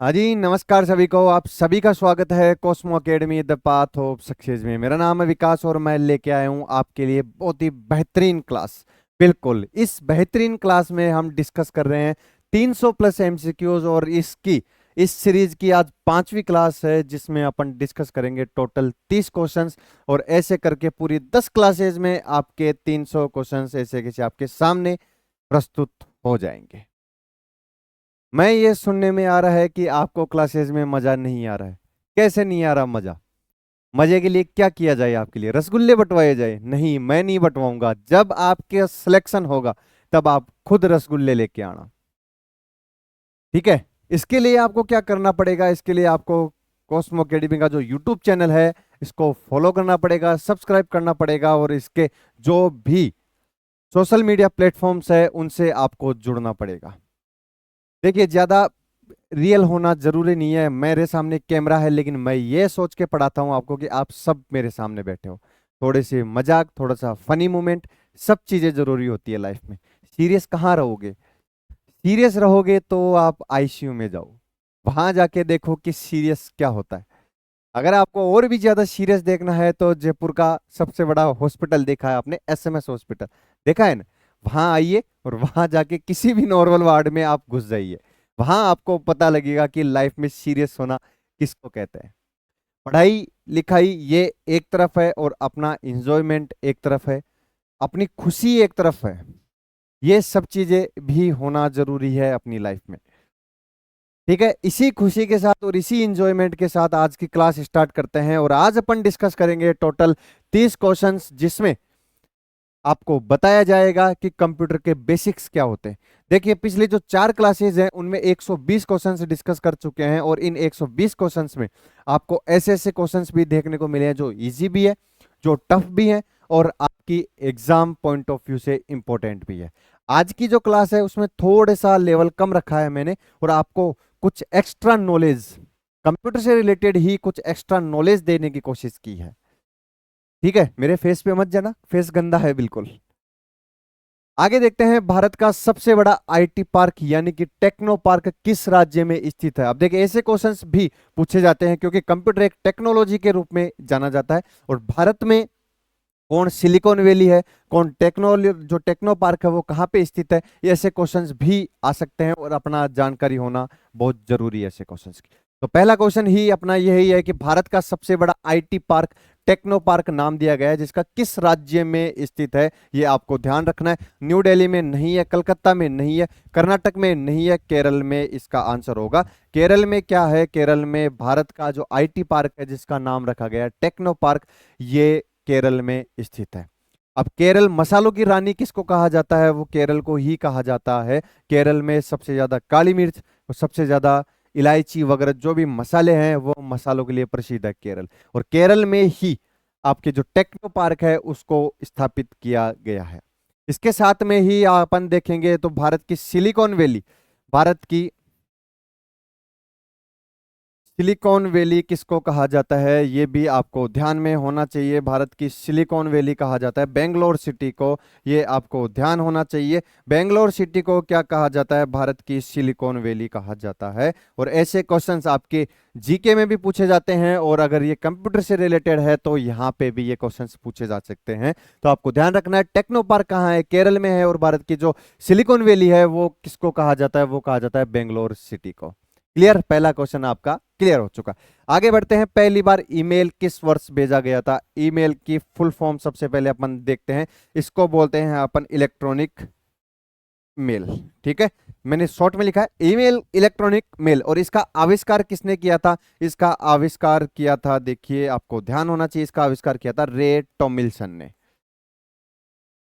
हाँ जी, नमस्कार सभी को। आप सभी का स्वागत है Cosmo academy the path of success में। मेरा नाम है विकास और मैं लेके आया हूँ आपके लिए बहुत ही बेहतरीन क्लास। बिल्कुल, इस बेहतरीन क्लास में हम डिस्कस कर रहे हैं 300 प्लस एमसीक्यूज और इस सीरीज की आज पांचवी क्लास है जिसमें अपन डिस्कस करेंगे टोटल 30 क्वेश्चंस। और ऐसे करके पूरी 10 क्लासेज में आपके 300 क्वेश्चंस ऐसे कैसे आपके सामने प्रस्तुत हो जाएंगे। मैं ये सुनने में आ रहा है कि आपको क्लासेस में मजा नहीं आ रहा है। कैसे नहीं आ रहा मजा? मजे के लिए क्या किया जाए? आपके लिए रसगुल्ले बंटवाए जाए? नहीं, मैं नहीं बंटवाऊंगा। जब आपके सिलेक्शन होगा तब आप खुद रसगुल्ले लेके आना। ठीक है? इसके लिए आपको क्या करना पड़ेगा? इसके लिए आपको कॉस्मो अकेडमी का जो यूट्यूब चैनल है इसको फॉलो करना पड़ेगा, सब्सक्राइब करना पड़ेगा और इसके जो भी सोशल मीडिया प्लेटफॉर्म्स है उनसे आपको जुड़ना पड़ेगा। देखिए, ज्यादा रियल होना जरूरी नहीं है। मेरे सामने कैमरा है लेकिन मैं ये सोच के पढ़ाता हूँ आपको कि आप सब मेरे सामने बैठे हो। थोड़े से मजाक, थोड़ा सा फनी मोमेंट, सब चीजें जरूरी होती है लाइफ में। सीरियस कहाँ रहोगे? सीरियस रहोगे तो आप आईसीयू में जाओ, वहां जाके देखो कि सीरियस क्या होता है। अगर आपको और भी ज्यादा सीरियस देखना है तो जयपुर का सबसे बड़ा हॉस्पिटल देखा है आपने, एसएमएस हॉस्पिटल देखा है ना? वहां आइए और वहां जाके किसी भी नॉर्मल वार्ड में आप घुस जाइए। वहां आपको पता लगेगा कि लाइफ में सीरियस होना किसको कहते हैं। पढ़ाई लिखाई ये एक तरफ है और अपना इंजॉयमेंट एक तरफ है, अपनी खुशी एक तरफ है। ये सब चीजें भी होना जरूरी है अपनी लाइफ में। ठीक है, इसी खुशी के साथ और इसी इंजॉयमेंट के साथ आज की क्लास स्टार्ट करते हैं। और आज अपन डिस्कस करेंगे टोटल 30 क्वेश्चंस जिसमें आपको बताया जाएगा कि कंप्यूटर के बेसिक्स क्या होते हैं। देखिए, पिछली जो 4 क्लासेस हैं उनमें 120 क्वेश्चंस डिस्कस कर चुके हैं और इन 120 क्वेश्चंस में आपको ऐसे ऐसे क्वेश्चंस भी देखने को मिले हैं जो इजी भी है, जो टफ भी है और आपकी एग्जाम पॉइंट ऑफ व्यू से इंपॉर्टेंट भी है। आज की जो क्लास है उसमें थोड़ा सा लेवल कम रखा है मैंने और आपको कुछ एक्स्ट्रा नॉलेज, कंप्यूटर से रिलेटेड ही कुछ एक्स्ट्रा नॉलेज देने की कोशिश की है। ठीक है, मेरे फेस पे मत जाना, फेस गंदा है बिल्कुल। आगे देखते हैं, भारत का सबसे बड़ा आईटी पार्क यानी कि टेक्नो पार्क किस राज्य में स्थित है? अब देखिए, ऐसे क्वेश्चंस भी पूछे जाते हैं क्योंकि कंप्यूटर एक टेक्नोलॉजी के रूप में जाना जाता है। और भारत में कौन सिलिकॉन वैली है, कौन टेक्नोलॉजी जो टेक्नो पार्क है वो कहाँ पे स्थित है, ये ऐसे क्वेश्चंस भी आ सकते हैं और अपना जानकारी होना बहुत जरूरी है ऐसे क्वेश्चंस की। तो पहला क्वेश्चन ही अपना यही है कि भारत का सबसे बड़ा आईटी पार्क टेक्नो पार्क नाम दिया गया है जिसका किस राज्य में स्थित है, ये आपको ध्यान रखना है। न्यू दिल्ली में नहीं है, कलकत्ता में नहीं है, कर्नाटक में नहीं है, केरल में इसका आंसर होगा। केरल में क्या है? केरल में भारत का जो आईटी पार्क है जिसका नाम रखा गया है टेक्नो पार्क, ये केरल में स्थित है। अब केरल मसालों की रानी किसको कहा जाता है? वो केरल को ही कहा जाता है। केरल में सबसे ज्यादा काली मिर्च और सबसे ज्यादा इलायची वगैरह जो भी मसाले हैं वो मसालों के लिए प्रसिद्ध है केरल। और केरल में ही आपके जो टेक्नो पार्क है उसको स्थापित किया गया है। इसके साथ में ही अपन देखेंगे तो भारत की सिलिकॉन वैली, भारत की सिलिकॉन वैली किसको कहा जाता है ये भी आपको ध्यान में होना चाहिए। भारत की सिलिकॉन वैली कहा जाता है बेंगलोर सिटी को, ये आपको ध्यान होना चाहिए। बेंगलोर सिटी को क्या कहा जाता है? भारत की सिलिकॉन वैली कहा जाता है। और ऐसे क्वेश्चंस आपके जीके में भी पूछे जाते हैं और अगर ये कंप्यूटर से रिलेटेड है तो यहाँ पे भी ये क्वेश्चंस पूछे जा सकते हैं। तो आपको ध्यान रखना है टेक्नो पार्क कहाँ है, केरल में है। और भारत की जो सिलिकॉन वैली है वो किसको कहा जाता है? वो कहा जाता है बेंगलोर सिटी को। क्लियर? पहला क्वेश्चन आपका क्लियर हो चुका। आगे बढ़ते हैं, पहली बार ईमेल किस वर्ष भेजा गया था? ईमेल की फुल फॉर्म सबसे पहले अपन देखते हैं। इसको बोलते हैं अपन इलेक्ट्रॉनिक मेल। ठीक है, मैंने शॉर्ट में लिखा है ईमेल, इलेक्ट्रॉनिक मेल। और इसका आविष्कार किसने किया था? इसका आविष्कार किया था, देखिए आपको ध्यान होना चाहिए, इसका आविष्कार किया था रे टॉमिल्सन ने।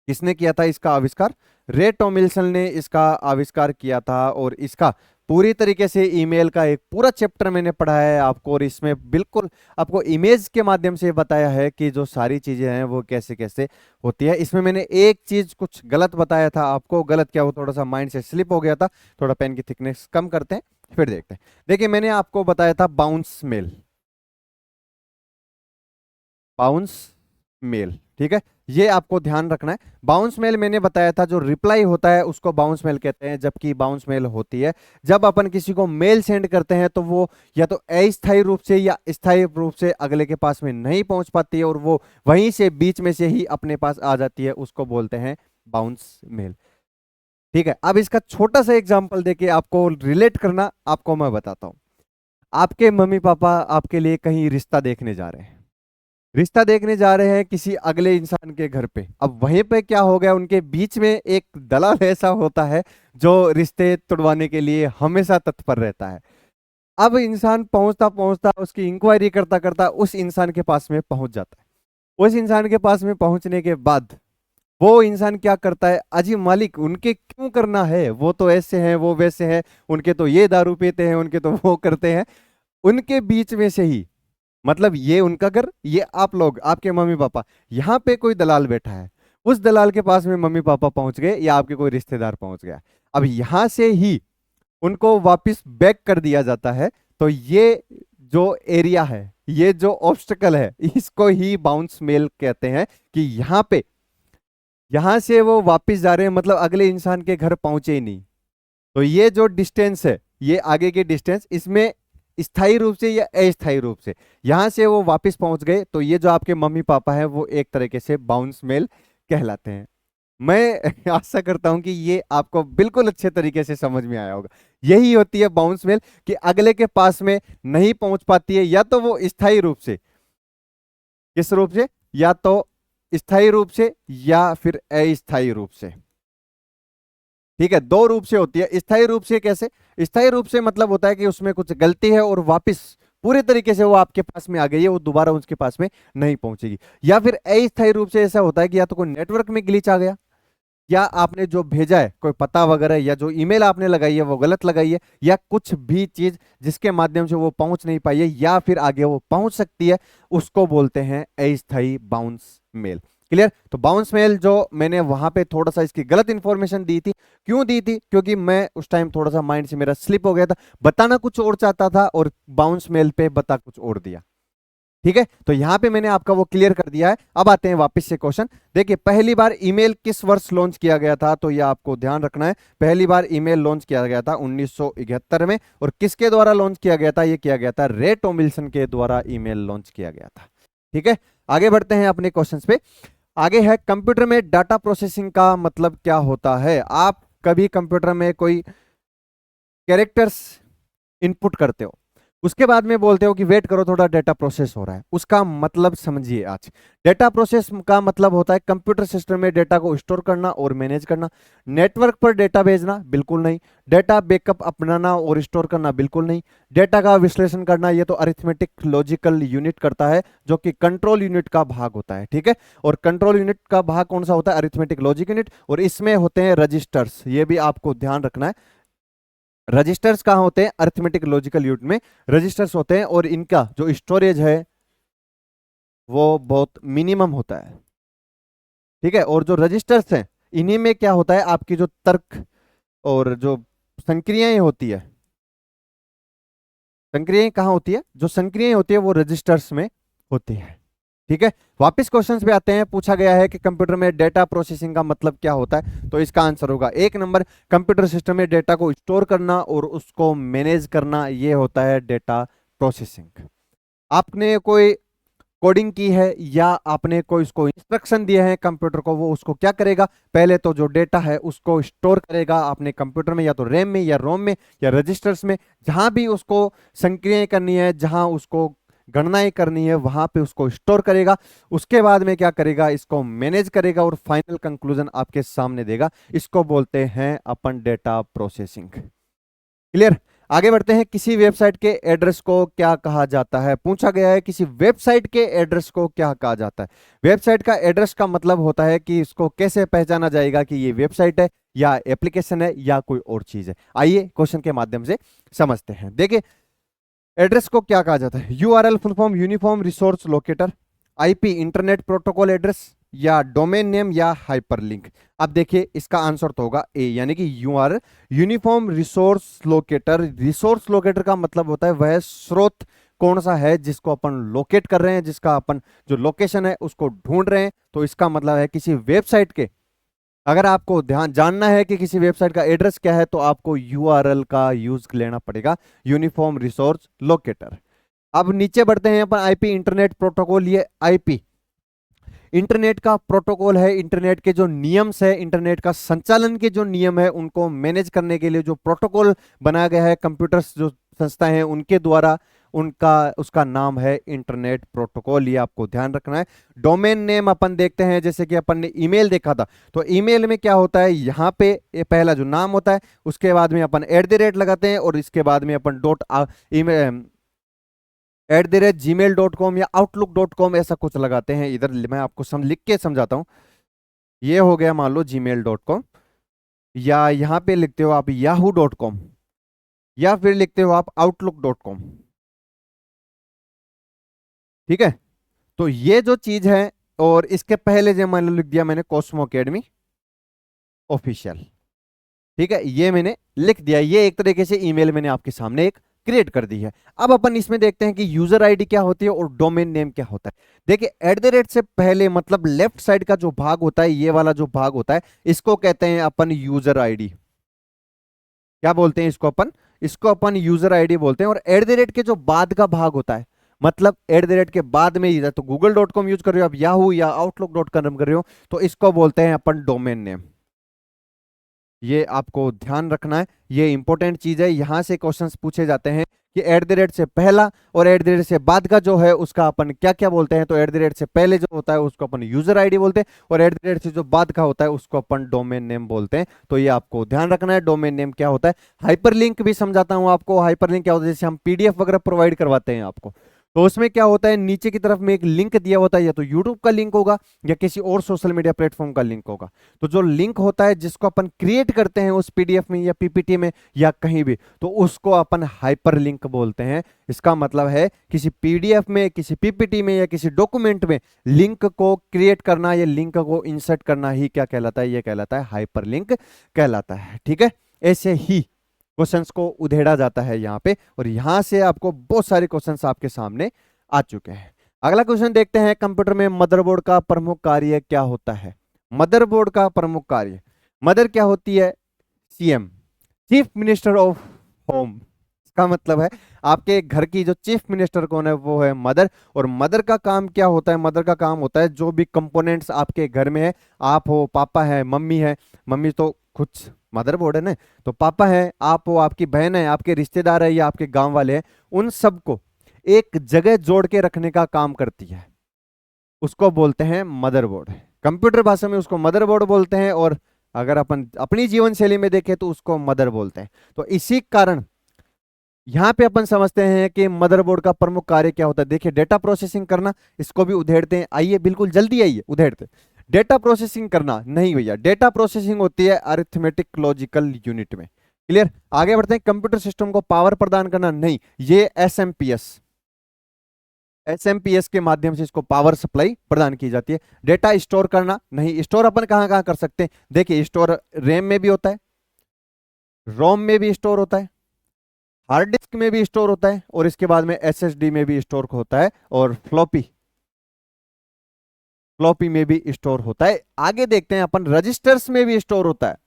किसने किया था इसका आविष्कार? रे टॉमिल्सन ने इसका आविष्कार किया था। और इसका पूरी तरीके से ईमेल का एक पूरा चैप्टर मैंने पढ़ा है आपको और इसमें बिल्कुल आपको इमेज के माध्यम से बताया है कि जो सारी चीजें हैं वो कैसे कैसे होती है। इसमें मैंने एक चीज कुछ गलत बताया था आपको। गलत क्या? वो थोड़ा सा माइंड से स्लिप हो गया था। थोड़ा पेन की थिकनेस कम करते हैं फिर देखते हैं। देखिए, मैंने आपको बताया था बाउंस मेल, बाउंस मेल। ठीक है, ये आपको ध्यान रखना है। बाउंस मेल मैंने बताया था, जो रिप्लाई होता है उसको बाउंस मेल कहते हैं, जबकि बाउंस मेल होती है जब अपन किसी को मेल सेंड करते हैं तो वो या तो अस्थायी रूप से या स्थायी रूप से अगले के पास में नहीं पहुंच पाती है और वो वहीं से बीच में से ही अपने पास आ जाती है, उसको बोलते हैं बाउंस मेल। ठीक है, अब इसका छोटा सा एग्जांपल देके आपको रिलेट करना आपको मैं बताता हूं। आपके मम्मी पापा आपके लिए कहीं रिश्ता देखने जा रहे हैं, रिश्ता देखने जा रहे हैं किसी अगले इंसान के घर पे। अब वहीं पे क्या हो गया, उनके बीच में एक दलाल ऐसा होता है जो रिश्ते तुड़वाने के लिए हमेशा तत्पर रहता है। अब इंसान पहुंचता पहुंचता उसकी इंक्वायरी करता करता उस इंसान के पास में पहुंच जाता है। उस इंसान के पास में पहुंचने के बाद वो इंसान क्या करता है, अजी मालिक उनके क्यों करना है, वो तो ऐसे हैं वो वैसे हैं, उनके तो ये दारू पीते हैं, उनके तो वो करते हैं। उनके बीच में से ही, मतलब ये उनका घर, ये आप लोग आपके मम्मी पापा, यहाँ पे कोई दलाल बैठा है, उस दलाल के पास में मम्मी पापा पहुंच गए या आपके कोई रिश्तेदार पहुंच गया। अब यहां से ही उनको वापस बैक कर दिया जाता है। तो ये जो एरिया है, ये जो ऑब्स्टकल है, इसको ही बाउंस मेल कहते हैं कि यहाँ पे, यहां से वो वापस जा रहे हैं, मतलब अगले इंसान के घर पहुंचे ही नहीं। तो ये जो डिस्टेंस है, ये आगे के डिस्टेंस, इसमें स्थायी रूप से या अस्थायी रूप से यहां से वो वापस पहुंच गए, तो ये जो आपके मम्मी पापा हैं वो एक तरीके से बाउंस मेल कहलाते हैं। मैं आशा करता हूं कि ये आपको बिल्कुल अच्छे तरीके से समझ में आया होगा। यही होती है बाउंस मेल, कि अगले के पास में नहीं पहुंच पाती है, या तो वो स्थायी रूप से, किस रूप से, या तो स्थायी रूप से या फिर अस्थायी रूप से। ठीक है, दो रूप से होती है। स्थायी रूप से कैसे, स्थायी रूप से मतलब होता है कि उसमें कुछ गलती है और वापस पूरे तरीके से वो आपके पास में आ गई है, वो दोबारा उसके पास में नहीं पहुंचेगी। या फिर अस्थायी रूप से ऐसा होता है कि या तो कोई नेटवर्क में ग्लिच आ गया, या आपने जो भेजा है कोई पता वगैरह, या जो ईमेल आपने लगाई है वो गलत लगाई है, या कुछ भी चीज जिसके माध्यम से वो पहुंच नहीं पाई है या फिर आगे वो पहुंच सकती है, उसको बोलते हैं अस्थायी बाउंस मेल। क्लियर। तो बाउंस मेल जो मैंने वहां पे थोड़ा सा इसकी गलत इंफॉर्मेशन दी थी, क्यों दी थी, क्योंकि मैं उस टाइम थोड़ा सा माइंड से मेरा स्लिप हो गया था, बताना कुछ और चाहता था और बाउंस मेल पे बता कुछ और दिया। ठीक है, तो यहां पे मैंने आपका वो क्लियर कर दिया है। अब आते हैं वापस से क्वेश्चन। देखिए, पहली बार ईमेल किस वर्ष लॉन्च किया गया था, तो ये आपको ध्यान रखना है। पहली बार ईमेल लॉन्च किया गया था 1971 में, और किसके द्वारा लॉन्च किया गया था, ये किया गया था रे टॉमिल्सन के द्वारा ईमेल लॉन्च किया गया था। ठीक है, आगे बढ़ते हैं अपने क्वेश्चन पे। आगे है, कंप्यूटर में डाटा प्रोसेसिंग का मतलब क्या होता है। आप कभी कंप्यूटर में कोई कैरेक्टर्स इनपुट करते हो, उसके बाद में बोलते हो कि वेट करो थोड़ा डेटा प्रोसेस हो रहा है, उसका मतलब समझिए। आज डेटा प्रोसेस का मतलब होता है कंप्यूटर सिस्टम में डेटा को स्टोर करना और मैनेज करना। नेटवर्क पर डेटा भेजना बिल्कुल नहीं। डेटा बैकअप अपनाना और स्टोर करना बिल्कुल नहीं। डेटा का विश्लेषण करना, ये तो अरिथमेटिक लॉजिकल यूनिट करता है, जो कि कंट्रोल यूनिट का भाग होता है। ठीक है, और कंट्रोल यूनिट का भाग कौन सा होता है, अरिथमेटिक लॉजिक यूनिट, और इसमें होते हैं रजिस्टर्स। ये भी आपको ध्यान रखना है। रजिस्टर्स कहाँ होते हैं, अरिथमेटिक लॉजिकल यूनिट में रजिस्टर्स होते हैं, और इनका जो स्टोरेज है वो बहुत मिनिमम होता है। ठीक है, और जो रजिस्टर्स हैं इन्हीं में क्या होता है, आपकी जो तर्क और जो संक्रियाएं होती है, संक्रियाएं कहाँ होती है, जो संक्रियाएं होती है वो रजिस्टर्स में होती है। ठीक है, वापस क्वेश्चंस पे आते हैं। पूछा गया है कि कंप्यूटर में डेटा प्रोसेसिंग का मतलब क्या होता है, तो इसका आंसर होगा 1 नंबर, कंप्यूटर सिस्टम में डेटा को स्टोर करना और उसको मैनेज करना, ये होता है डेटा प्रोसेसिंग। आपने कोई कोडिंग की है या आपने कोई उसको इंस्ट्रक्शन दिया है कंप्यूटर को, वो उसको क्या करेगा, पहले तो जो डेटा है उसको स्टोर करेगा अपने कंप्यूटर में, या तो रैम में या रोम में या रजिस्टर्स में, जहां भी उसको संक्रियाएं करनी है, जहां उसको गणनाएं करनी है, वहां पे उसको स्टोर करेगा। उसके बाद में क्या करेगा, इसको मैनेज करेगा और फाइनल कंक्लूजन आपके सामने देगा। इसको बोलते हैं अपन डेटा प्रोसेसिंग। क्लियर। आगे बढ़ते हैं। किसी वेबसाइट के एड्रेस को क्या कहा जाता है, पूछा गया है किसी वेबसाइट के एड्रेस को क्या कहा जाता है। वेबसाइट का एड्रेस का मतलब होता है कि इसको कैसे पहचाना जाएगा कि ये वेबसाइट है या एप्लीकेशन है या कोई और चीज है। आइए क्वेश्चन के माध्यम से समझते हैं। देखिए, एड्रेस को क्या कहा जाता है, URL full form uniform resource locator, IP internet protocol address, या डोमेन नेम, या हाइपरलिंक। अब देखिए इसका आंसर तो होगा ए, यानी कि URL uniform resource locator. Resource locator का मतलब होता है वह स्रोत कौन सा है जिसको अपन लोकेट कर रहे हैं, जिसका अपन जो लोकेशन है उसको ढूंढ रहे हैं, तो इसका मतलब है किसी वेबसाइट के, अगर आपको ध्यान जानना है कि किसी वेबसाइट का एड्रेस क्या है तो आपको यूआरएल का यूज लेना पड़ेगा, यूनिफॉर्म रिसोर्स लोकेटर। अब नीचे बढ़ते हैं अपन, आईपी इंटरनेट प्रोटोकॉल। ये आईपी इंटरनेट का प्रोटोकॉल है, इंटरनेट के जो नियम्स है, इंटरनेट का संचालन के जो नियम है उनको मैनेज करने के लिए जो प्रोटोकॉल बनाया गया है कंप्यूटर्स जो संस्थाएं हैं उनके द्वारा, उनका उसका नाम है इंटरनेट प्रोटोकॉल। ये आपको ध्यान रखना है। डोमेन नेम अपन देखते हैं, जैसे कि अपन ने ईमेल देखा था, तो ईमेल में क्या होता है, यहाँ पे ये पहला जो नाम होता है उसके बाद में अपन @ लगाते हैं और इसके बाद में अपन ईमेल @gmail.com या outlook.com ऐसा कुछ लगाते हैं। इधर मैं आपको लिख के समझाता हूं। ये हो गया मान लो gmail.com, या यहां पे लिखते हो आप yahoo.com, या फिर लिखते हो आप outlook.com। ठीक है, तो ये जो चीज है, और इसके पहले जो मान लो लिख दिया मैंने कॉस्मो अकेडमी ऑफिशियल। ठीक है, ये मैंने लिख दिया, ये एक तरीके से ईमेल मैंने आपके सामने एक क्रिएट कर दी है। अब अपन इसमें देखते हैं कि यूजर आईडी क्या होती है और डोमेन नेम क्या होता है। देखिए @ से पहले मतलब लेफ्ट साइड का जो भाग होता है, ये वाला जो भाग होता है, इसको कहते हैं अपन यूजर आईडी। क्या बोलते हैं इसको अपन? इसको अपन यूजर आईडी बोलते हैं। और @ के जो बाद का भाग होता है, मतलब @ के बाद में ही तो google.com यूज कर रहे हो आप, याहू या outlook.com कर रहे हो, तो इसको बोलते हैं अपन डोमेन नेम। ये आपको ध्यान रखना है, ये इंपॉर्टेंट चीज है। यहां से क्वेश्चंस पूछे जाते हैं कि @ से पहला और @ से बाद का जो है उसका अपन क्या क्या बोलते हैं। तो @ से पहले जो होता है उसको अपन यूजर आईडी बोलते हैं, और @ से जो बाद का होता है उसको अपन डोमेन नेम बोलते हैं। तो ये आपको ध्यान रखना है, डोमेन नेम क्या होता है। हाइपरलिंक भी समझाता हूं आपको। हाइपरलिंक क्या होता है, जैसे हम पीडीएफ वगैरह प्रोवाइड करवाते हैं आपको, तो उसमें क्या होता है, नीचे की तरफ में एक लिंक दिया होता है, या तो यूट्यूब का लिंक होगा या किसी और सोशल मीडिया प्लेटफॉर्म का लिंक होगा। तो जो लिंक होता है जिसको अपन क्रिएट करते हैं उस पीडीएफ में या पीपीटी में या कहीं भी, तो उसको अपन हाइपर लिंक बोलते हैं। इसका मतलब है किसी पीडीएफ में, किसी पीपीटी में या किसी डॉक्यूमेंट में लिंक को क्रिएट करना या लिंक को इंसर्ट करना ही क्या कहलाता है, ये कहलाता है हाइपर लिंक कहलाता है। ठीक है, ऐसे ही क्वेश्चंस को उधेड़ा जाता है यहाँ पे, और यहां से आपको बहुत सारे क्वेश्चंस आपके सामने आ चुके हैं। अगला क्वेश्चन देखते हैं, कंप्यूटर में मदरबोर्ड का प्रमुख कार्य क्या होता है। मदरबोर्ड का प्रमुख कार्य, मदर क्या होती है, CM, chief minister of home. इसका मतलब है आपके घर की जो चीफ मिनिस्टर कौन है, वो है मदर। और मदर का काम क्या होता है, मदर का काम होता है जो भी कंपोनेंट्स आपके घर में है, आप हो, पापा है, मम्मी है, मम्मी तो कुछ मदरबोर्ड है ना, तो पापा है, आप हो, आपकी बहन है, आपके रिश्तेदार है या आपके गांव वाले हैं, उन सबको एक जगह जोड़ के रखने का काम करती है, उसको बोलते हैं मदरबोर्ड। कंप्यूटर भाषा में उसको मदरबोर्ड बोलते हैं, और अगर अपन अपनी जीवन शैली में देखें तो उसको मदर बोलते हैं। तो इसी कारण यहां पे अपन समझते हैं कि मदरबोर्ड का प्रमुख कार्य क्या होता है। देखिए डेटा प्रोसेसिंग करना, इसको भी उधेड़ते हैं। आइए बिल्कुल जल्दी आइए उधेड़ते। डेटा प्रोसेसिंग करना नहीं भैया, डेटा प्रोसेसिंग होती है अरिथमेटिक लॉजिकल यूनिट में। क्लियर, आगे बढ़ते हैं। कंप्यूटर सिस्टम को पावर प्रदान करना नहीं, ये एसएमपीएस के माध्यम से इसको पावर सप्लाई प्रदान की जाती है। डेटा स्टोर करना नहीं, स्टोर अपन कहां कहां कर सकते हैं, देखिए स्टोर रैम में भी होता है, रोम में भी स्टोर होता है, हार्ड डिस्क में भी स्टोर होता है, और इसके बाद में एसएसडी में भी स्टोर होता है, और फ्लॉपी फ्लॉपी में भी स्टोर होता है। आगे देखते हैं अपन, रजिस्टर्स में भी स्टोर होता है,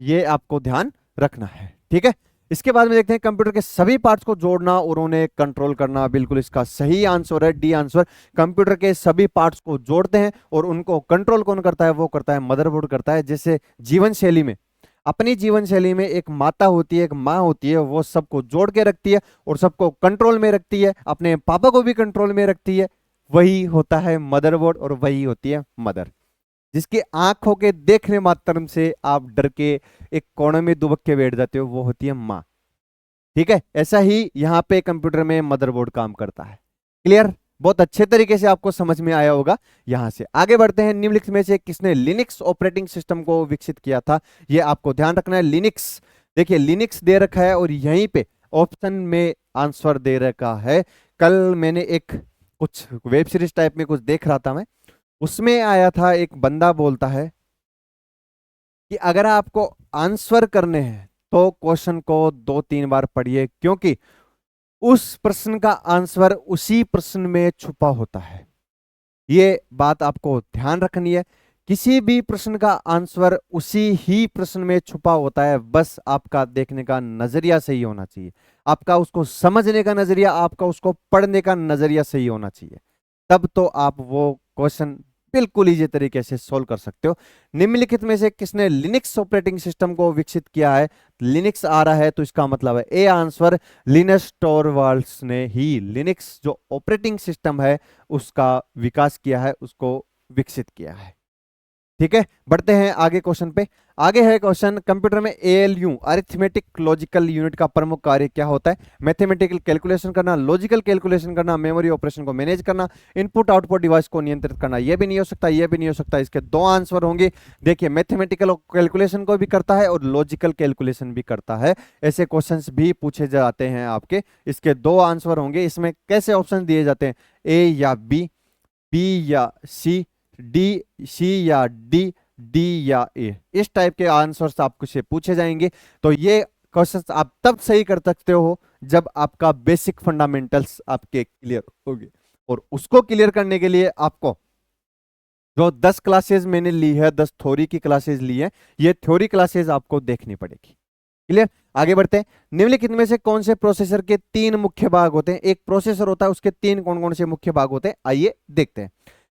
ये आपको ध्यान रखना है। ठीक है, इसके बाद में देखते हैं कंप्यूटर के सभी पार्ट्स को जोड़ना और उन्हें कंट्रोल करना। बिल्कुल इसका सही आंसर है डी आंसर। कंप्यूटर के सभी पार्ट्स को जोड़ते हैं और उनको कंट्रोल कौन करता है, वो करता है मदरबोर्ड करता है। जैसे जीवन शैली में, अपनी जीवन शैली में एक माता होती है, एक माँ होती है, वो सबको जोड़ के रखती है और सबको कंट्रोल में रखती है, अपने पापा को भी कंट्रोल में रखती है, वही होता है मदरबोर्ड और वही होती है मदर। जिसकी आंखों के देखने मात्र से आप डर के एक कोने में दुबक के बैठ जाते हो, वो होती है माँ। ठीक है, ऐसा ही यहाँ पे कंप्यूटर में मदरबोर्ड काम करता है। क्लियर, बहुत अच्छे तरीके से आपको समझ में आया होगा। यहां से आगे बढ़ते हैं। निम्नलिखित में से किसने लिनक्स ऑपरेटिंग सिस्टम को विकसित किया था, ये आपको ध्यान रखना है। लिनक्स, देखिए लिनक्स दे रखा है और यहीं पे ऑप्शन में आंसर दे रखा है। कल मैंने एक कुछ वेब सीरीज टाइप में कुछ देख रहा था मैं, उसमें आया था, एक बंदा बोलता है कि अगर आपको आंसर करने हैं तो क्वेश्चन को 2-3 बार पढ़िए, क्योंकि उस प्रश्न का आंसर उसी प्रश्न में छुपा होता है। ये बात आपको ध्यान रखनी है। किसी भी प्रश्न का आंसर उसी ही प्रश्न में छुपा होता है, बस आपका देखने का नजरिया सही होना चाहिए, आपका उसको समझने का नजरिया, आपका उसको पढ़ने का नजरिया सही होना चाहिए, तब तो आप वो क्वेश्चन बिल्कुल इजी तरीके से सोल्व कर सकते हो। निम्नलिखित में से किसने लिनक्स ऑपरेटिंग सिस्टम को विकसित किया है? लिनक्स आ रहा है तो इसका मतलब है ए आंसर, लिनस टॉरवाल्ड्स ने ही लिनक्स जो ऑपरेटिंग सिस्टम है उसका विकास किया है, उसको विकसित किया है। ठीक है, बढ़ते हैं आगे क्वेश्चन पे। आगे है क्वेश्चन, कंप्यूटर में एएलयू अरिथमेटिक लॉजिकल यूनिट का प्रमुख कार्य क्या होता है? मैथमेटिकल कैलकुलेशन करना, लॉजिकल कैलकुलेशन करना, मेमोरी ऑपरेशन को मैनेज करना, इनपुट आउटपुट डिवाइस को नियंत्रित करना। यह भी नहीं हो सकता, यह भी नहीं हो सकता, इसके दो आंसर होंगे। देखिए, मैथमेटिकल कैलकुलेशन को भी करता है और लॉजिकल कैलकुलेशन भी करता है, ऐसे क्वेश्चंस भी पूछे जाते हैं आपके। इसके दो आंसर होंगे। इसमें कैसे ऑप्शन दिए जाते हैं? ए या बी, बी या सी, डी, सी या डी, डी या ए, इस टाइप के आंसर्स आपको से पूछे जाएंगे। तो ये क्वेश्चंस आप तब सही कर सकते हो जब आपका बेसिक फंडामेंटल्स आपके क्लियर होंगे, और उसको क्लियर करने के लिए आपको जो 10 क्लासेस मैंने ली है, 10 थ्योरी की क्लासेस ली है, ये थ्योरी क्लासेस आपको देखनी पड़ेगी। क्लियर? आगे बढ़ते हैं। निम्नलिखित में से कौन से प्रोसेसर के तीन मुख्य भाग होते हैं? एक प्रोसेसर होता है, उसके तीन कौन कौन से मुख्य भाग होते हैं, आइए देखते हैं।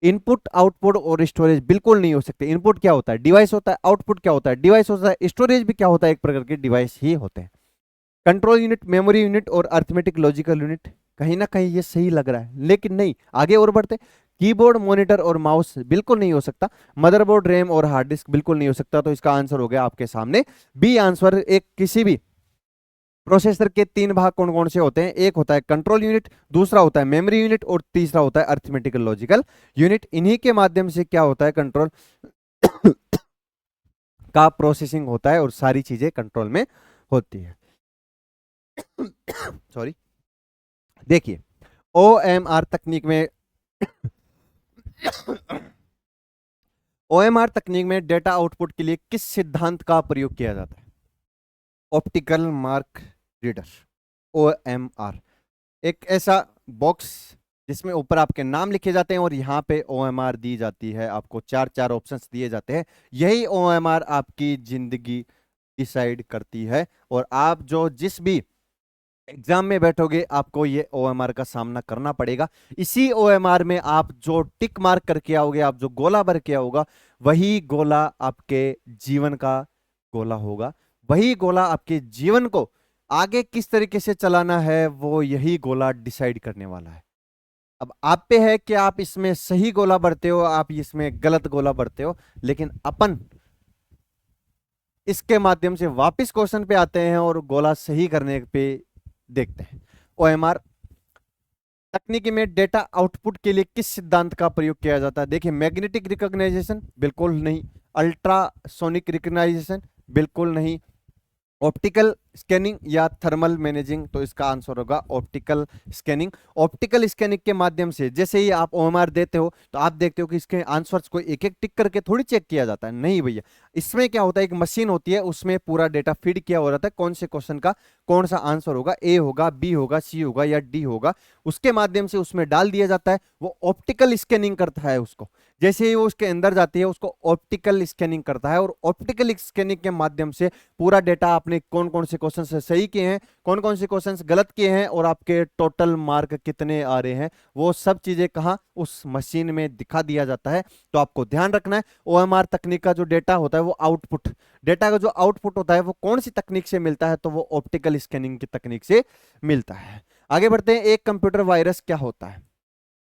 इनपुट, आउटपुट और स्टोरेज बिल्कुल नहीं हो सकते। इनपुट क्या होता है? डिवाइस होता है। आउटपुट क्या होता है? डिवाइस होता है। स्टोरेज भी क्या होता है? एक प्रकार के डिवाइस ही होते हैं। कंट्रोल यूनिट, मेमोरी यूनिट और अर्थमेटिक लॉजिकल यूनिट, कहीं ना कहीं ये सही लग रहा है, लेकिन नहीं। आगे और बढ़ते। कीबोर्ड, मॉनिटर और माउस बिल्कुल नहीं हो सकता। मदरबोर्ड, रैम और हार्ड डिस्क बिल्कुल नहीं हो सकता। तो इसका आंसर हो गया आपके सामने बी आंसर। एक किसी भी प्रोसेसर के तीन भाग कौन कौन से होते हैं? एक होता है कंट्रोल यूनिट, दूसरा होता है मेमोरी यूनिट और तीसरा होता है अर्थमेटिकल लॉजिकल यूनिट। इन्हीं के माध्यम से क्या होता है? कंट्रोल का प्रोसेसिंग होता है और सारी चीजें कंट्रोल में होती है। सॉरी। देखिए, ओएमआर तकनीक में ओएमआर तकनीक में डेटा आउटपुट के लिए किस सिद्धांत का प्रयोग किया जाता है? Optical mark reader, OMR. एक ऐसा बॉक्स जिसमें ऊपर आपके नाम लिखे जाते हैं और यहाँ पे ओएमआर दी जाती है, आपको चार चार ऑप्शंस दिए जाते हैं। यही ओएमआर आपकी जिंदगी डिसाइड करती है, और आप जो जिस भी एग्जाम में बैठोगे आपको ये ओएमआर का सामना करना पड़ेगा। इसी ओएमआर में आप जो टिक मार्क करके आओगे, आप जो गोला भर के आओगा, वही गोला आपके जीवन का गोला होगा। वही गोला आपके जीवन को आगे किस तरीके से चलाना है, वो यही गोला डिसाइड करने वाला है। अब आप पे है कि आप इसमें सही गोला भरते हो, आप इसमें गलत गोला भरते हो। लेकिन अपन इसके माध्यम से वापस क्वेश्चन पे आते हैं और गोला सही करने पे देखते हैं। ओएमआर तकनीकी में डेटा आउटपुट के लिए किस सिद्धांत का प्रयोग किया जाता है? देखिए, मैग्नेटिक रिकॉग्नाइजेशन बिल्कुल नहीं, अल्ट्रासोनिक रिकॉग्नाइजेशन बिल्कुल नहीं, ऑप्टिकल स्कैनिंग या थर्मल मैनेजिंग। तो इसका आंसर होगा ऑप्टिकल स्कैनिंग। ऑप्टिकल स्कैनिंग के माध्यम से जैसे ही आप ओएमआर देते हो तो आप देखते हो कि इसके आंसर्स को एक एक टिक करके थोड़ी चेक किया जाता है, नहीं भैया। इसमें क्या होता है, एक मशीन होती है, उसमें पूरा डेटा फीड किया हो जाता है, कौन से क्वेश्चन का कौन सा आंसर होगा, ए होगा, बी होगा, सी होगा या डी होगा, उसके माध्यम से उसमें डाल दिया जाता है। वो ऑप्टिकल स्कैनिंग करता है उसको, जैसे ही वो उसके अंदर जाती है उसको ऑप्टिकल स्कैनिंग करता है, और ऑप्टिकल स्कैनिंग के माध्यम से पूरा डेटा आपने कौन कौन से क्वेश्चन सही किए हैं, कौन कौन से क्वेश्चंस गलत किए हैं, और आपके टोटल मार्क कितने आ रहे हैं, वो सब चीजें कहां, उस मशीन में दिखा दिया जाता है। तो आपको ध्यान रखना है, ओएमआर तकनीक का जो डेटा होता है वो आउटपुट, डेटा का जो आउटपुट होता है वो कौन सी तकनीक से मिलता है? तो वो ऑप्टिकल स्कैनिंग की तकनीक से मिलता है। आगे बढ़ते हैं। एक कंप्यूटर वायरस क्या होता है?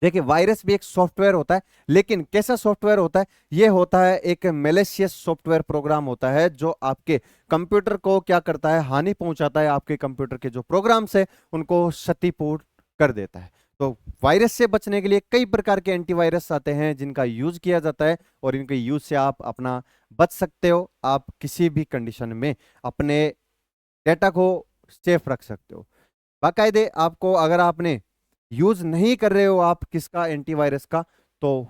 देखिए, वायरस भी एक सॉफ्टवेयर होता है, लेकिन कैसा सॉफ्टवेयर होता है? ये होता है एक मैलिशियस सॉफ्टवेयर प्रोग्राम होता है, जो आपके कंप्यूटर को क्या करता है, हानि पहुंचाता है, आपके कंप्यूटर के जो प्रोग्राम्स है उनको क्षतिपूर्ण कर देता है। तो वायरस से बचने के लिए कई प्रकार के एंटीवायरस आते हैं जिनका यूज किया जाता है, और इनके यूज से आप अपना बच सकते हो। आप किसी भी कंडीशन में अपने डेटा को सेफ रख सकते हो। बाकायदे आपको, अगर आपने यूज नहीं कर रहे हो आप किसका, एंटीवायरस का, तो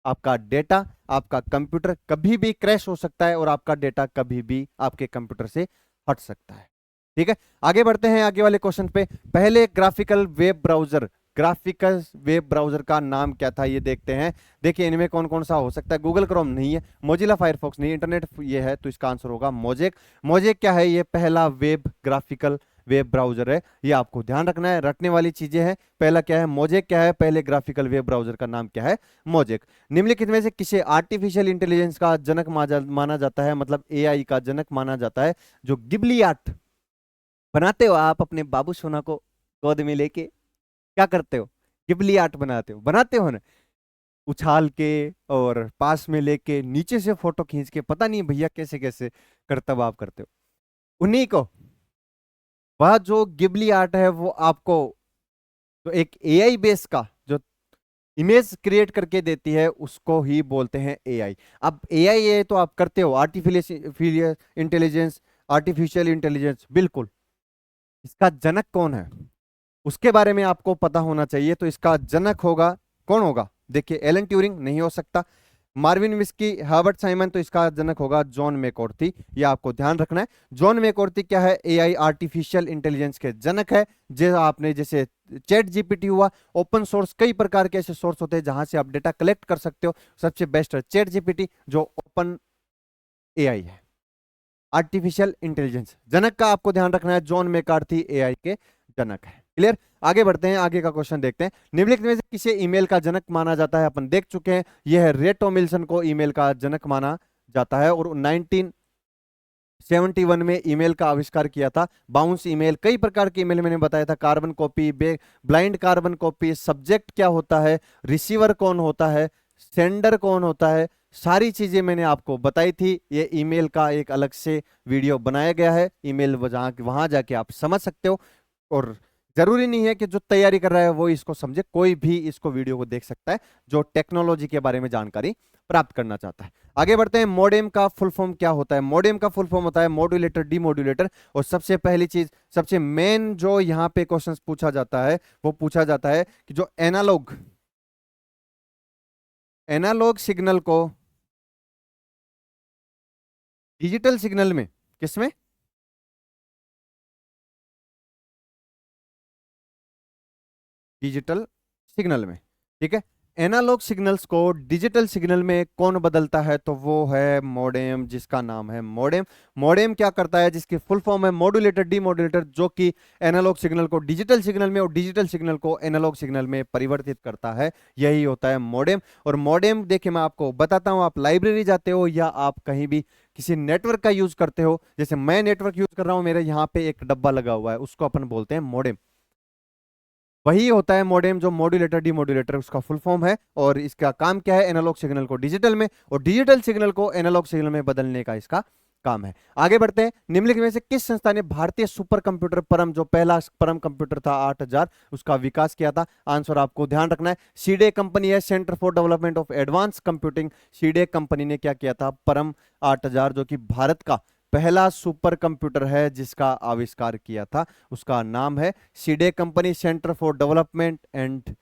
आपका डेटा, आपका कंप्यूटर कभी भी क्रैश हो सकता है और आपका डेटा कभी भी आपके कंप्यूटर से हट सकता है। ठीक है, आगे बढ़ते हैं आगे वाले क्वेश्चन पे। पहले ग्राफिकल वेब ब्राउजर का नाम क्या था, ये देखते हैं। देखिए इनमें कौन कौन सा हो सकता है। गूगल क्रोम नहीं है, मोजिला फायरफॉक्स नहीं, इंटरनेट ये है, तो इसका आंसर होगा मोजेक। मोजेक क्या है, ये पहला ग्राफिकल वेब ब्राउजर है, ये आपको ध्यान रखना है, रटने वाली चीजें हैं। पहला क्या है, मोजेक क्या है, पहले ग्राफिकल वेब ब्राउजर का नाम क्या है, मोजेक। निम्नलिखित में से किसे आर्टिफिशियल इंटेलिजेंस का जनक माना जाता है, मतलब एआई का जनक माना जाता है? जो गिबली आर्ट बनाते हो आप अपने बाबू सोना को गोद में लेके, क्या करते हो, गिबली आर्ट बनाते हो ना, उछाल के और पास में लेके नीचे से फोटो खींच के, पता नहीं भैया कैसे कैसे करतब आप करते हो, उन्हीं को, वह जो गिबली आर्ट है वो आपको जो एक एआई बेस का जो इमेज क्रिएट करके देती है उसको ही बोलते हैं एआई। अब एआई ये तो आप करते हो, आर्टिफिशियल इंटेलिजेंस, आर्टिफिशियल इंटेलिजेंस, बिल्कुल। इसका जनक कौन है उसके बारे में आपको पता होना चाहिए। तो इसका जनक होगा, कौन होगा? देखिए एलन ट्यूरिंग नहीं हो सकता, मार्विन मिस्की, हर्बर्ट साइमन, तो इसका जनक होगा जॉन मैकॉर्थी। ये आपको ध्यान रखना है। जॉन मैकॉर्थी क्या है, एआई आर्टिफिशियल इंटेलिजेंस के जनक है। जो आपने जैसे चैट जीपीटी हुआ, ओपन सोर्स कई प्रकार के ऐसे सोर्स होते हैं जहां से आप डेटा कलेक्ट कर सकते हो, सबसे बेस्ट है चैट जीपीटी जो ओपन एआई है। आर्टिफिशियल इंटेलिजेंस जनक का आपको ध्यान रखना है, जॉन मैकार्थी एआई के जनक है। क्लियर, आगे बढ़ते हैं, आगे का क्वेश्चन देखते हैं। निम्नलिखित में से किसे ईमेल का जनक माना जाता है, अपन देख चुके हैं, यह है रे टॉमिल्सन को ईमेल का जनक माना जाता है, और 1971 में ईमेल का आविष्कार किया था। बाउंस ईमेल, कई प्रकार के ईमेल मैंने बताया था, carbon copy, blind carbon copy, subject क्या होता है, रिसीवर कौन होता है, सेंडर कौन होता है, सारी चीजें मैंने आपको बताई थी। ये ईमेल का एक अलग से वीडियो बनाया गया है, ईमेल वहां जाके आप समझ सकते हो। और जरूरी नहीं है कि जो तैयारी कर रहा है वो इसको समझे, कोई भी इसको वीडियो को देख सकता है जो टेक्नोलॉजी के बारे में जानकारी प्राप्त करना चाहता है। आगे बढ़ते हैं, मॉडेम का फुल फॉर्म क्या होता है? मॉडेम का फुल फॉर्म होता है मॉड्यूलेटर डीमॉड्यूलेटर। और सबसे पहली चीज, सबसे मेन जो यहाँ पे क्वेश्चन पूछा जाता है वो पूछा जाता है कि जो एनालॉग एनालॉग सिग्नल को डिजिटल सिग्नल में, किसमें? डिजिटल सिग्नल में, ठीक है। एनालॉग सिग्नल्स को डिजिटल सिग्नल में कौन बदलता है? तो वो है मॉडेम, जिसका नाम है मॉडेम। मॉडेम क्या करता है, जिसकी फुल फॉर्म है मॉड्यूलेटर डीमॉड्यूलेटर, जो कि एनालॉग सिग्नल को डिजिटल सिग्नल में और डिजिटल सिग्नल को एनालॉग सिग्नल में परिवर्तित करता है, यही होता है मॉडेम। और मॉडेम देखिए मैं आपको बताता हूं, आप लाइब्रेरी जाते हो या आप कहीं भी किसी नेटवर्क का यूज करते हो, जैसे मैं नेटवर्क यूज कर रहा हूं, मेरे यहाँ पे एक डब्बा लगा हुआ है, उसको अपन बोलते हैं मॉडेम। वही होता है मॉडेम, जो मॉड्यूलेटर डीमॉड्यूलेटर उसका फुल फॉर्म है। और इसका काम क्या है, एनालॉग सिग्नल को डिजिटल में और डिजिटल सिग्नल को एनालॉग सिग्नल में बदलने का इसका काम है। आगे बढ़ते हैं, निम्नलिखित में से किस संस्था ने भारतीय सुपर कंप्यूटर परम, जो पहला परम कंप्यूटर था 8000, उसका विकास किया था? आंसर आपको ध्यान रखना है, सीडे कंपनी है, centre for development of advance computing. CDAC company ने क्या किया था, परम 8000, जो कि भारत का पहला सुपर कंप्यूटर है जिसका आविष्कार किया था, उसका नाम है CDAC company, centre for development and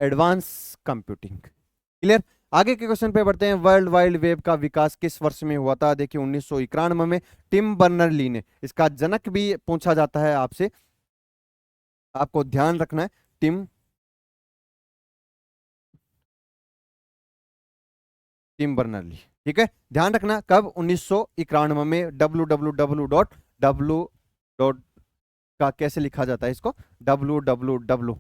advance computing. Clear, आगे के क्वेश्चन पे बढ़ते हैं। वर्ल्ड वाइड वेब का विकास किस वर्ष में हुआ था? देखिए 1991 में टिम बर्नर ली ने, इसका जनक भी पूछा जाता है आपसे, आपको ध्यान रखना है, टिम टिम बर्नर ली, ठीक है, ध्यान रखना, कब? 1991 में। www का कैसे लिखा जाता है इसको, www,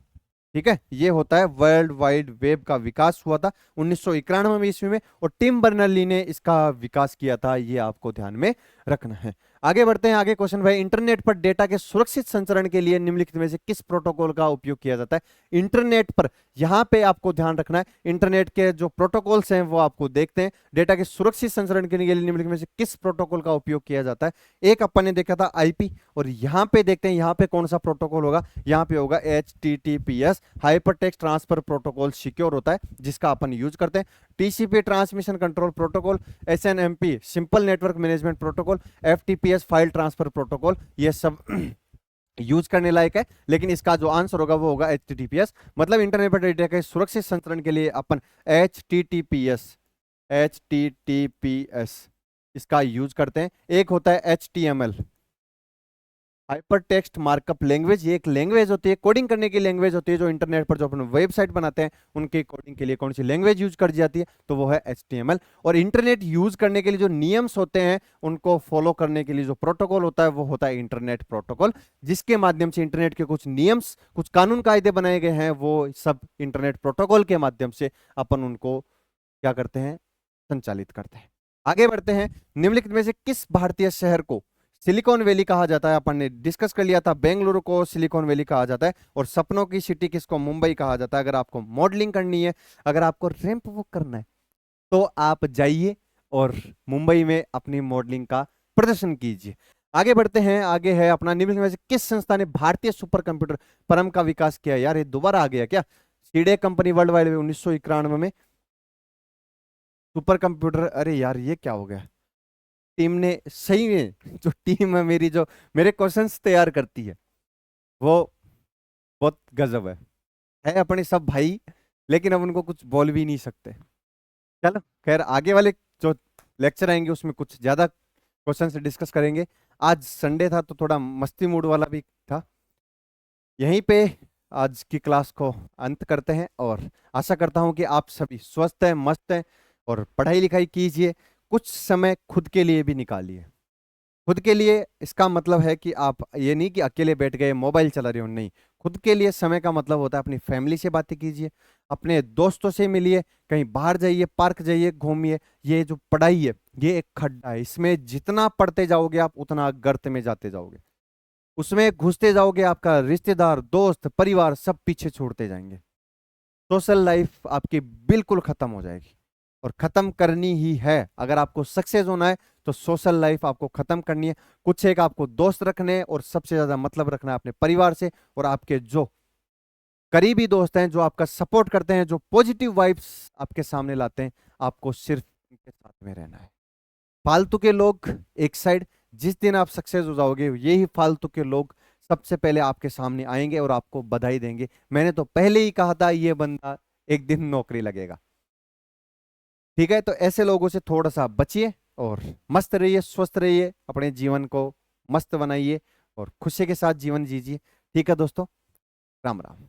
ठीक है, ये होता है वर्ल्ड वाइड वेब का विकास हुआ था 1991 में ईस्वी में, और टिम बर्नर्ली ने इसका विकास किया था, ये आपको ध्यान में रखना है। आगे बढ़ते हैं, आगे क्वेश्चन भाई, इंटरनेट पर डेटा के सुरक्षित संचरण के लिए निम्नलिखित में से किस प्रोटोकॉल का उपयोग किया जाता है? इंटरनेट पर, यहां पे आपको ध्यान रखना है, इंटरनेट के जो प्रोटोकॉल्स हैं वो आपको देखते हैं। डेटा के सुरक्षित संचरण के लिए निम्नलिखित में से किस प्रोटोकॉल का उपयोग किया जाता है? एक अपन ने देखा था आईपी, और यहां पे देखते हैं यहां पे कौन सा प्रोटोकॉल होगा, यहां पे होगा HTTPS, hyper text transfer protocol, secure होता है जिसका अपन यूज करते हैं। TCP transmission control protocol, SNMP simple network management protocol, FTPS file transfer protocol, ये सब यूज करने लायक है। लेकिन इसका जो आंसर होगा वो होगा HTTPS, मतलब इंटरनेट पर डेटा के सुरक्षित संचरण के लिए अपन HTTPS इसका यूज करते हैं। एक होता है HTML, hyper text markup language, ये एक लैंग्वेज होती है, कोडिंग करने की लैंग्वेज होती है, जो इंटरनेट पर जो अपन वेबसाइट बनाते हैं उनके कोडिंग के लिए कौन सी लैंग्वेज यूज कर जाती है, तो वो है HTML। और इंटरनेट यूज करने के लिए जो नियम्स होते हैं उनको फॉलो करने के लिए जो प्रोटोकॉल होता है वो होता है इंटरनेट प्रोटोकॉल, जिसके माध्यम से इंटरनेट के कुछ नियम्स, कुछ कानून कायदे बनाए गए हैं, वो सब इंटरनेट प्रोटोकॉल के माध्यम से अपन उनको क्या करते हैं, संचालित करते हैं। आगे बढ़ते हैं। निम्नलिखित में से किस भारतीय शहर को सिलिकॉन वैली कहा जाता है? अपन ने डिस्कस कर लिया था, बेंगलुरु को सिलिकॉन वैली कहा जाता है, और सपनों की सिटी किसको, मुंबई कहा जाता है। अगर आपको मॉडलिंग करनी है, अगर आपको रैंप वॉक करना है, तो आप जाइए और मुंबई में अपनी मॉडलिंग का प्रदर्शन कीजिए। आगे बढ़ते हैं। आगे है अपना, निम्नलिखित में से किस संस्था ने भारतीय सुपर कंप्यूटर परम का विकास किया? यार ये दोबारा आ गया क्या? सीडे कंपनी वर्ल्ड वाइड में 1991 में सुपर कंप्यूटर, अरे यार ये क्या हो गया? टीम ने सही में, जो टीम है मेरी, जो मेरे क्वेश्चंस तैयार करती है, वो बहुत गजब है अपने सब भाई, लेकिन अब उनको कुछ बोल भी नहीं सकते। चलो खैर, आगे वाले जो लेक्चर आएंगे उसमें कुछ ज्यादा क्वेश्चन से डिस्कस करेंगे। आज संडे था तो थोड़ा मस्ती मूड वाला भी था। यहीं पे आज की क्लास को अंत करते हैं, और आशा करता हूं कि आप सभी स्वस्थ हैं, मस्त हैं, और पढ़ाई लिखाई कीजिए। कुछ समय खुद के लिए भी निकालिए। खुद के लिए इसका मतलब है कि आप ये नहीं कि अकेले बैठ गए मोबाइल चला रहे हो, नहीं। खुद के लिए समय का मतलब होता है अपनी फैमिली से बातें कीजिए, अपने दोस्तों से मिलिए, कहीं बाहर जाइए, पार्क जाइए, घूमिए। ये जो पढ़ाई है ये एक खड्डा है, इसमें जितना पढ़ते जाओगे आप उतना गर्त में जाते जाओगे, उसमें घुसते जाओगे, आपका रिश्तेदार, दोस्त, परिवार सब पीछे छोड़ते जाएंगे। सोशल लाइफ आपकी बिल्कुल खत्म हो जाएगी, और खत्म करनी ही है। अगर आपको सक्सेस होना है तो सोशल लाइफ आपको खत्म करनी है। कुछ एक आपको दोस्त रखने हैं, और सबसे ज्यादा मतलब रखना है अपने परिवार से, और आपके जो करीबी दोस्त हैं, जो आपका सपोर्ट करते हैं, जो पॉजिटिव वाइब्स आपके सामने लाते हैं, आपको सिर्फ उनके साथ में रहना है। फालतू के लोग एक साइड, जिस दिन आप सक्सेस हो जाओगे यही फालतू के लोग सबसे पहले आपके सामने आएंगे और आपको बधाई देंगे, मैंने तो पहले ही कहा था ये बंदा एक दिन नौकरी लगेगा। ठीक है, तो ऐसे लोगों से थोड़ा सा बचिए, और मस्त रहिए, स्वस्थ रहिए, अपने जीवन को मस्त बनाइए, और खुशी के साथ जीवन जीजिए। ठीक है दोस्तों, राम राम।